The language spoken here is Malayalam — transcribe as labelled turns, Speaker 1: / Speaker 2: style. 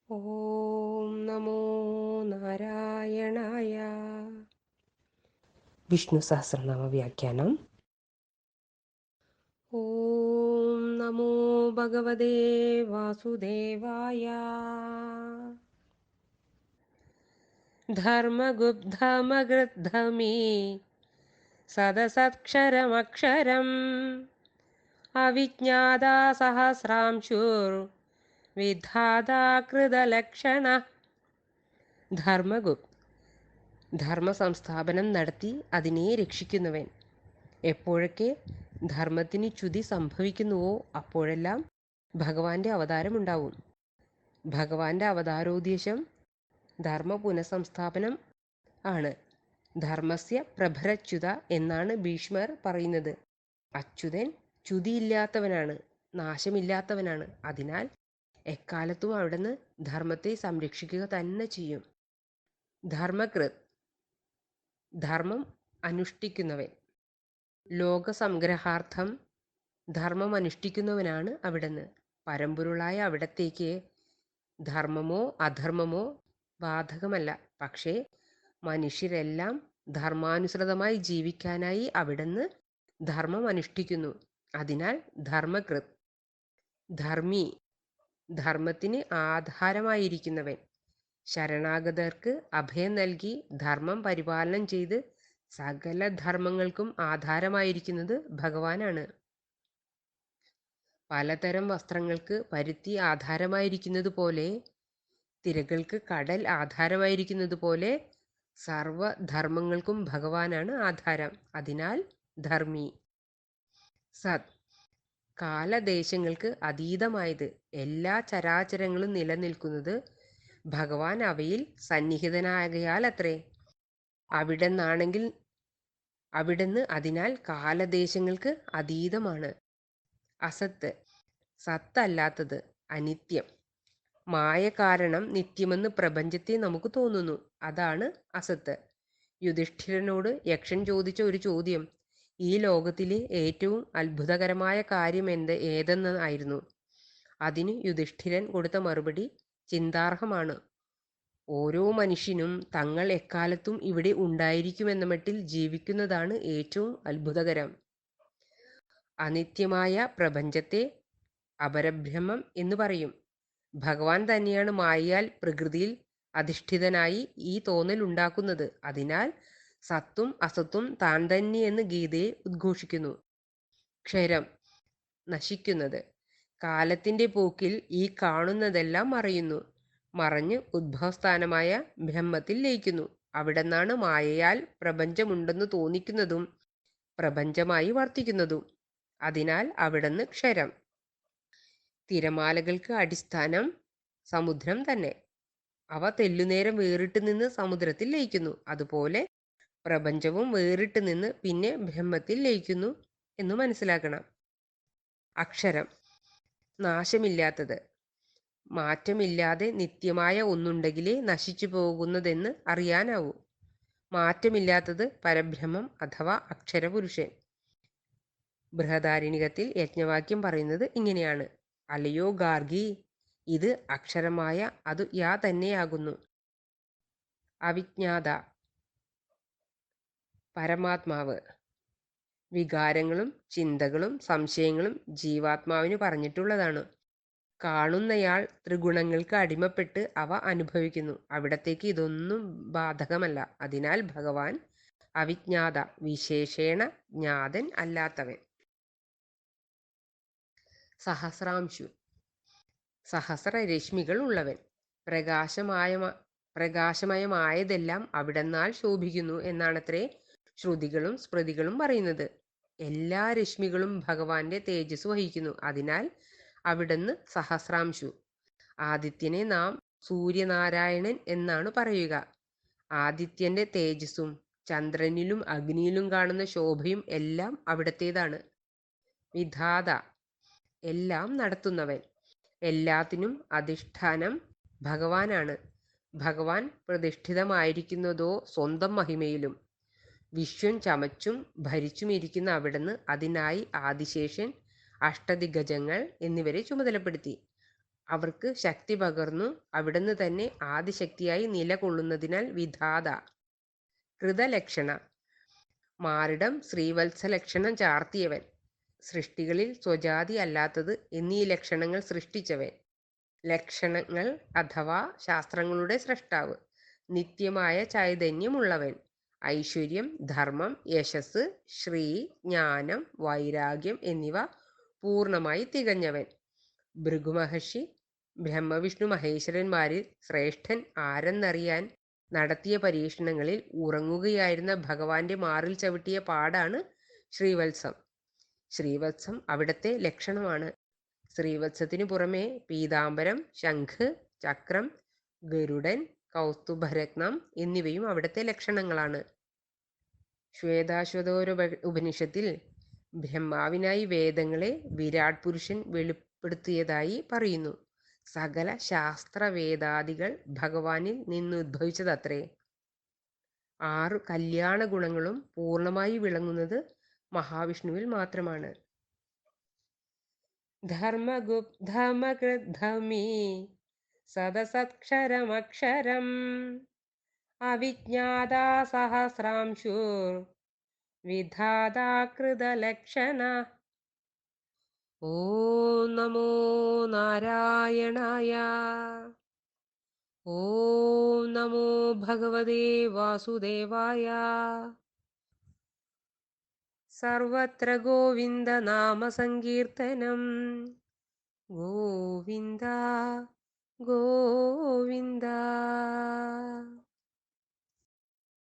Speaker 1: ഓം നമോ നാരായണായ. വിഷ്ണു സഹസ്രനാമ വ്യാഖ്യാനം. ഓം നമോ ഭഗവതേ വാസുദേവായ. ധർമ്മഗുബ്ധമഗൃദ്ധമേ സദസത്ക്ഷരമക്ഷരം അവിജ്ഞാതാ സഹസ്രാംശുർ വിധാതാ കൃതലക്ഷണ. ധർമ്മഗുപ്ത, ധർമ്മ സംസ്ഥാപനം നടത്തി അതിനെ രക്ഷിക്കുന്നവൻ. എപ്പോഴൊക്കെ ധർമ്മത്തിന് ച്യുതി സംഭവിക്കുന്നുവോ അപ്പോഴെല്ലാം ഭഗവാന്റെ അവതാരമുണ്ടാവും. ഭഗവാന്റെ അവതാരോദ്ദേശം ധർമ്മ പുനഃസംസ്ഥാപനം ആണ്. ധർമ്മസ്യ പ്രഭരച്യുത എന്നാണ് ഭീഷ്മർ പറയുന്നത്. അച്യുതൻ ച്യുതിയില്ലാത്തവനാണ്, നാശമില്ലാത്തവനാണ്. അതിനാൽ എക്കാലത്തും അവിടുന്ന് ധർമ്മത്തെ സംരക്ഷിക്കുക തന്നെ ചെയ്യും. ധർമ്മകൃത്, ധർമ്മം അനുഷ്ഠിക്കുന്നവൻ. ലോകസംഗ്രഹാർത്ഥം ധർമ്മം അനുഷ്ഠിക്കുന്നവനാണ് അവിടുന്ന്. പരമ്പൊരുളായ അവിടത്തേക്ക് ധർമ്മമോ അധർമ്മമോ ബാധകമല്ല. പക്ഷേ മനുഷ്യരെല്ലാം ധർമാനുസൃതമായി ജീവിക്കാനായി അവിടുന്ന് ധർമ്മം അനുഷ്ഠിക്കുന്നു. അതിനാൽ ധർമ്മകൃത്. ധർമ്മി, ധർമ്മത്തിന് ആധാരമായിരിക്കുന്നവൻ. ശരണാഗതർക്ക് അഭയം നൽകി ധർമ്മം പരിപാലനം ചെയ്ത് സകല ധർമ്മങ്ങൾക്കും ആധാരമായിരിക്കുന്നത് ഭഗവാനാണ്. പലതരം വസ്ത്രങ്ങൾക്ക് പരുത്തി ആധാരമായിരിക്കുന്നത് പോലെ, തിരകൾക്ക് കടൽ ആധാരമായിരിക്കുന്നത് പോലെ സർവധർമ്മങ്ങൾക്കും ഭഗവാനാണ് ആധാരം. അതിനാൽ ധർമ്മി. സത്, കാലദേശങ്ങൾക്ക് അതീതമായത്. എല്ലാ ചരാചരങ്ങളും നിലനിൽക്കുന്നത് ഭഗവാൻ അവയിൽ സന്നിഹിതനാകയാൽ അത്രേ. അവിടുന്ന് അതിനാൽ കാലദേശങ്ങൾക്ക് അതീതമാണ്. അസത്ത്, സത്തല്ലാത്തത്, അനിത്യം. മായ കാരണം നിത്യമെന്ന് പ്രപഞ്ചത്തെ നമുക്ക് തോന്നുന്നു. അതാണ് അസത്ത്. യുധിഷ്ഠിരനോട് യക്ഷൻ ചോദിച്ച ഒരു ചോദ്യം ഈ ലോകത്തിലെ ഏറ്റവും അത്ഭുതകരമായ കാര്യം ഏതെന്നായിരുന്നു. അതിന് യുധിഷ്ഠിരൻ കൊടുത്ത മറുപടി ചിന്താർഹമാണ്. ഓരോ മനുഷ്യനും തങ്ങൾ എക്കാലത്തും ഇവിടെ ഉണ്ടായിരിക്കുമെന്ന മട്ടിൽ ജീവിക്കുന്നതാണ് ഏറ്റവും അത്ഭുതകരം. അനിത്യമായ പ്രപഞ്ചത്തെ അപരബ്രഹ്മം എന്ന് പറയും. ഭഗവാൻ തന്നെയാണ് മായയാൽ പ്രകൃതിയിൽ അധിഷ്ഠിതനായി ഈ തോന്നൽ ഉണ്ടാക്കുന്നത്. അതിനാൽ സത്തും അസത്തും താൻ തന്നെയെന്ന് ഗീതയെ ഉദ്ഘോഷിക്കുന്നു. ക്ഷരം, നശിക്കുന്നത്. കാലത്തിന്റെ പോക്കിൽ ഈ കാണുന്നതെല്ലാം മറയുന്നു. മറഞ്ഞ് ഉദ്ഭവസ്ഥാനമായ ബ്രഹ്മത്തിൽ ലയിക്കുന്നു. അവിടെന്നാണ് മായയാൽ പ്രപഞ്ചമുണ്ടെന്ന് തോന്നിക്കുന്നതും പ്രപഞ്ചമായി വർത്തിക്കുന്നതും. അതിനാൽ അവിടുന്ന് ക്ഷരം. തിരമാലകൾക്ക് അടിസ്ഥാനം സമുദ്രം തന്നെ. അവ തെല്ലുനേരം വേറിട്ട് നിന്ന് സമുദ്രത്തിൽ ലയിക്കുന്നു. അതുപോലെ പ്രപഞ്ചവും വേറിട്ട് നിന്ന് പിന്നെ ബ്രഹ്മത്തിൽ ലയിക്കുന്നു എന്ന് മനസ്സിലാക്കണം. അക്ഷരം, നാശമില്ലാത്തത്. മാറ്റമില്ലാതെ നിത്യമായ ഒന്നുണ്ടെങ്കിലേ നശിച്ചു പോകുന്നതെന്ന് അറിയാനാവൂ. മാറ്റമില്ലാത്തത് പരബ്രഹ്മം അഥവാ അക്ഷരപുരുഷൻ. ബൃഹദാരണ്യകത്തിൽ യജ്ഞവാക്യം പറയുന്നത് ഇങ്ങനെയാണ്: അലയോ ഗാർഗി, ഇത് അക്ഷരമായ അത് യാ തന്നെയാകുന്നു. അവിജ്ഞാത, പരമാത്മാവ്. വികാരങ്ങളും ചിന്തകളും സംശയങ്ങളും ജീവാത്മാവിന് പറഞ്ഞിട്ടുള്ളതാണ്. കാണുന്നയാൾ ത്രിഗുണങ്ങൾക്ക് അടിമപ്പെട്ട് അവ അനുഭവിക്കുന്നു. അവിടത്തേക്ക് ഇതൊന്നും ബാധകമല്ല. അതിനാൽ ഭഗവാൻ അവിജ്ഞാത, വിശേഷേണ ജ്ഞാതൻ അല്ലാത്തവൻ. സഹസ്രാംശു, സഹസ്രരശ്മികൾ ഉള്ളവൻ. പ്രകാശമയമായതെല്ലാം അവിടെന്നാൽ ശോഭിക്കുന്നു എന്നാണത്രേ ശ്രുതികളും സ്മൃതികളും പറയുന്നത്. എല്ലാ രശ്മികളും ഭഗവാന്റെ തേജസ് വഹിക്കുന്നു. അതിനാൽ അവിടുന്ന് സഹസ്രാംശു. ആദിത്യനെ നാം സൂര്യനാരായണൻ എന്നാണ് പറയുക. ആദിത്യന്റെ തേജസ്സും ചന്ദ്രനിലും അഗ്നിയിലും കാണുന്ന ശോഭയും എല്ലാം അവിടത്തേതാണ്. വിധാത, എല്ലാം നടത്തുന്നവൻ. എല്ലാത്തിനും അധിഷ്ഠാനം ഭഗവാനാണ്. ഭഗവാൻ പ്രതിഷ്ഠിതമായിരിക്കുന്നതോ സ്വന്തം മഹിമയിലും. വിശ്വം ചമച്ചും ഭരിച്ചും ഇരിക്കുന്ന അവിടുന്ന് അതിനായി ആദിശേഷൻ, അഷ്ടദിഗ്ഗജങ്ങൾ എന്നിവരെ ചുമതലപ്പെടുത്തി. അവർക്ക് ശക്തി പകർന്നു. അവിടുന്ന് തന്നെ ആദിശക്തിയായി നിലകൊള്ളുന്നതിനാൽ വിധാത. കൃതലക്ഷണ, മാറിടം ശ്രീവത്സലക്ഷണം ചാർത്തിയവൻ, സൃഷ്ടികളിൽ സ്വജാതി അല്ലാത്തത് എന്നീ ലക്ഷണങ്ങൾ സൃഷ്ടിച്ചവൻ. ലക്ഷണങ്ങൾ അഥവാ ശാസ്ത്രങ്ങളുടെ സ്രഷ്ടാവ്. നിത്യമായ ചൈതന്യമുള്ളവൻ. ഐശ്വര്യം, ധർമ്മം, യശസ്, ശ്രീ, ജ്ഞാനം, വൈരാഗ്യം എന്നിവ പൂർണ്ണമായി തികഞ്ഞവൻ. ഭൃഗുമഹർഷി ബ്രഹ്മവിഷ്ണു മഹേശ്വരന്മാരിൽ ശ്രേഷ്ഠൻ ആരെന്നറിയാൻ നടത്തിയ പരീക്ഷണങ്ങളിൽ ഉറങ്ങുകയായിരുന്ന ഭഗവാന്റെ മാറിൽ ചവിട്ടിയ പാടാണ് ശ്രീവത്സം. ശ്രീവത്സം അവിടത്തെ ലക്ഷണമാണ്. ശ്രീവത്സത്തിനു പുറമെ പീതാംബരം, ശംഖ്, ചക്രം, ഗരുഡൻ, കൗസ്തുഭരത്നം എന്നിവയും അവിടത്തെ ലക്ഷണങ്ങളാണ്. ഉപനിഷത്തിൽ ബ്രഹ്മാവിനായി വേദങ്ങളെ വിരാട് പുരുഷൻ വെളിപ്പെടുത്തിയതായി പറയുന്നു. സകല ശാസ്ത്രവേദാദികൾ ഭഗവാനിൽ നിന്നുദ്ഭവിച്ചതത്രേ. 6 കല്യാണ ഗുണങ്ങളും പൂർണ്ണമായി വിളങ്ങുന്നത് മഹാവിഷ്ണുവിൽ മാത്രമാണ്. ധർമ്മഗുപ്തമകൃദ്ധമീ സദസക്ഷരമക്ഷരം അവിജ്ഞാതാ സഹസ്രാംശുർ വിധാതാ കൃതലക്ഷണ. ഓം നമോ നാരായണായ. ഓം നമോ ഭഗവതേ വാസുദേവായ. സർവത്ര ഗോവിന്ദ നാമ സങ്കീർത്തനം. ഗോവിന്ദ ഗോവിന്ദ.